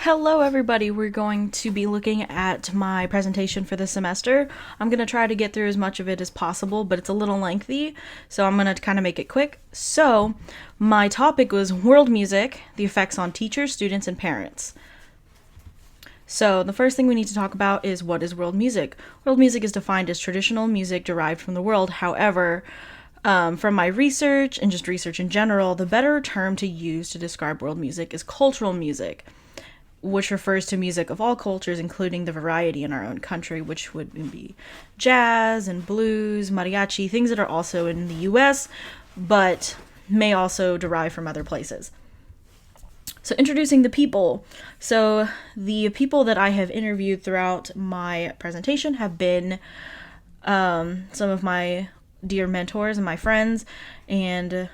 Hello everybody, we're going to be looking at my presentation for the semester. I'm going to try to get through as much of it as possible, but it's a little lengthy, so I'm going to kind of make it quick. So, my topic was world music, the effects on teachers, students, and parents. So, the first thing we need to talk about is what is world music. World music is defined as traditional music derived from the world. However, from my research and just research in general, the better term to use to describe world music is cultural music, which refers to music of all cultures, including the variety in our own country, which would be jazz and blues, mariachi, things that are also in the US, but may also derive from other places. So introducing the people. So the people that I have interviewed throughout my presentation have been some of my dear mentors and my friends, and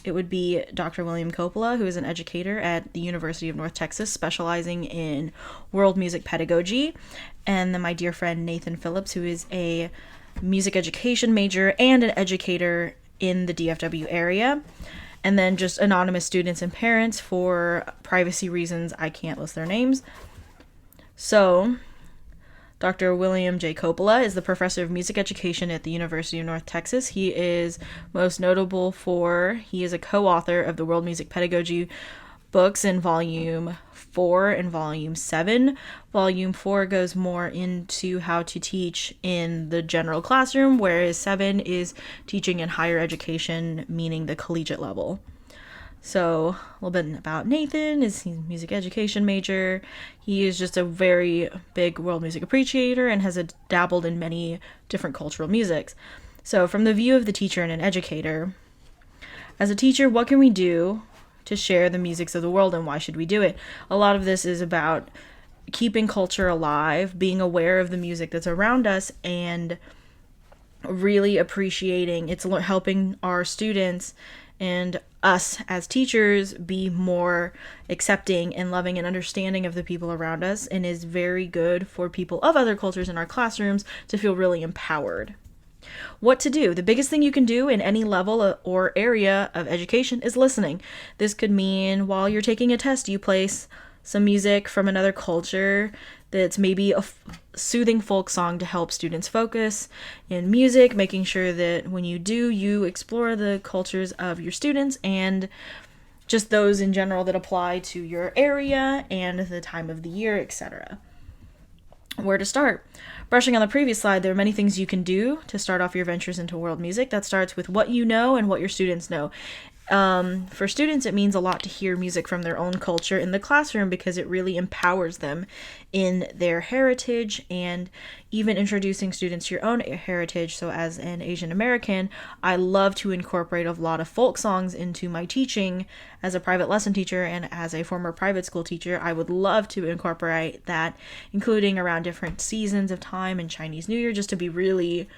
it would be Dr. William Coppola, who is an educator at the University of North Texas, specializing in world music pedagogy. And then my dear friend Nathan Phillips, who is a music education major and an educator in the DFW area. And then just anonymous students and parents. For privacy reasons, I can't list their names. So, Dr. William J. Coppola is the professor of music education at the University of North Texas. He is most notable he is a co-author of the World Music Pedagogy books in Volume 4 and Volume 7. Volume 4 goes more into how to teach in the general classroom, whereas 7 is teaching in higher education, meaning the collegiate level. So, a little bit about Nathan. He's a music education major. He is just a very big world music appreciator and has dabbled in many different cultural musics. So, from the view of the teacher and an educator, as a teacher, what can we do to share the musics of the world, and why should we do it? A lot of this is about keeping culture alive, being aware of the music that's around us, and really appreciating it's helping our students and us as teachers be more accepting and loving and understanding of the people around us, and is very good for people of other cultures in our classrooms to feel really empowered. What to do? The biggest thing you can do in any level or area of education is listening. This could mean while you're taking a test, you place some music from another culture that's maybe a soothing folk song to help students focus in music, making sure that when you do, you explore the cultures of your students and just those in general that apply to your area and the time of the year, etc. Where to start? Brushing on the previous slide, there are many things you can do to start off your ventures into world music. That starts with what you know and what your students know. For students, it means a lot to hear music from their own culture in the classroom because it really empowers them in their heritage, and even introducing students to your own heritage. So as an Asian American, I love to incorporate a lot of folk songs into my teaching as a private lesson teacher, and as a former private school teacher, I would love to incorporate that, including around different seasons of time and Chinese New Year, just to be really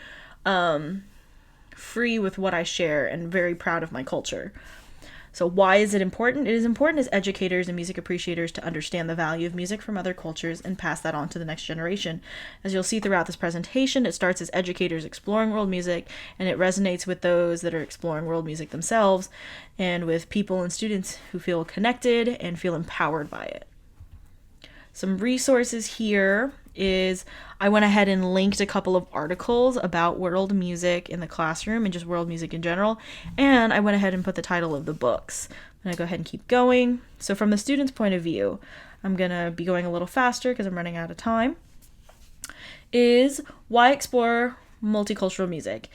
free with what I share and very proud of my culture. So why is it important? It is important as educators and music appreciators to understand the value of music from other cultures and pass that on to the next generation. As you'll see throughout this presentation, it starts as educators exploring world music, and it resonates with those that are exploring world music themselves, and with people and students who feel connected and feel empowered by it. Some resources here is I went ahead and linked a couple of articles about world music in the classroom and just world music in general, and I went ahead and put the title of the books. I'm going to go ahead and keep going. So from the student's point of view, I'm going to be going a little faster because I'm running out of time, is why explore multicultural music?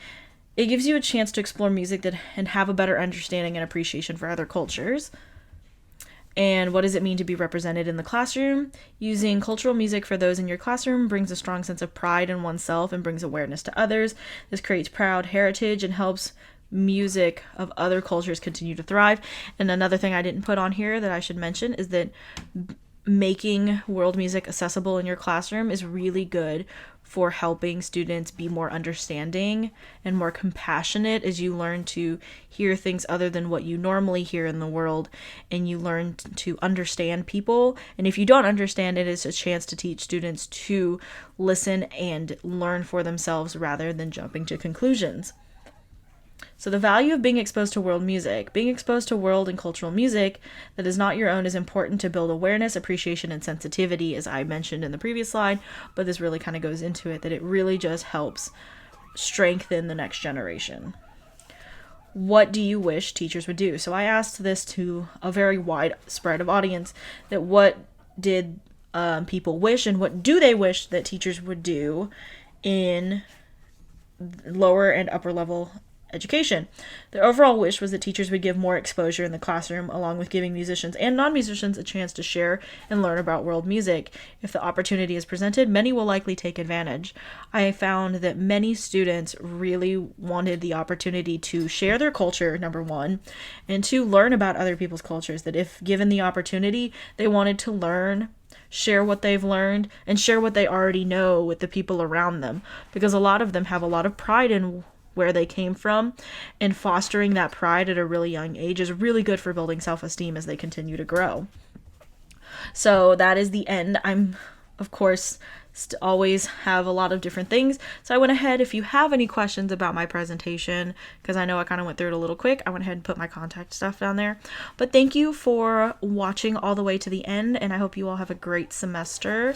It gives you a chance to explore music and have a better understanding and appreciation for other cultures. And what does it mean to be represented in the classroom? Using cultural music for those in your classroom brings a strong sense of pride in oneself and brings awareness to others. This creates proud heritage and helps music of other cultures continue to thrive. And another thing I didn't put on here that I should mention is that making world music accessible in your classroom is really good for helping students be more understanding and more compassionate as you learn to hear things other than what you normally hear in the world, and you learn to understand people. And if you don't understand it, it's a chance to teach students to listen and learn for themselves rather than jumping to conclusions. So the value of being exposed to world music. Being exposed to world and cultural music that is not your own is important to build awareness, appreciation, and sensitivity, as I mentioned in the previous slide, but this really kind of goes into it, that it really just helps strengthen the next generation. What do you wish teachers would do? So I asked this to a very wide spread of audience, that what did people wish and what do they wish that teachers would do in lower and upper level education. Their overall wish was that teachers would give more exposure in the classroom, along with giving musicians and non-musicians a chance to share and learn about world music. If the opportunity is presented, many will likely take advantage. I found that many students really wanted the opportunity to share their culture, number one, and to learn about other people's cultures, that if given the opportunity, they wanted to learn, share what they've learned, and share what they already know with the people around them, because a lot of them have a lot of pride in where they came from, and fostering that pride at a really young age is really good for building self-esteem as they continue to grow. So that is the end. I'm, of course, always have a lot of different things. So I went ahead, if you have any questions about my presentation, because I know I kind of went through it a little quick, I went ahead and put my contact stuff down there. But thank you for watching all the way to the end, and I hope you all have a great semester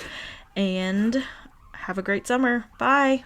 and have a great summer. Bye!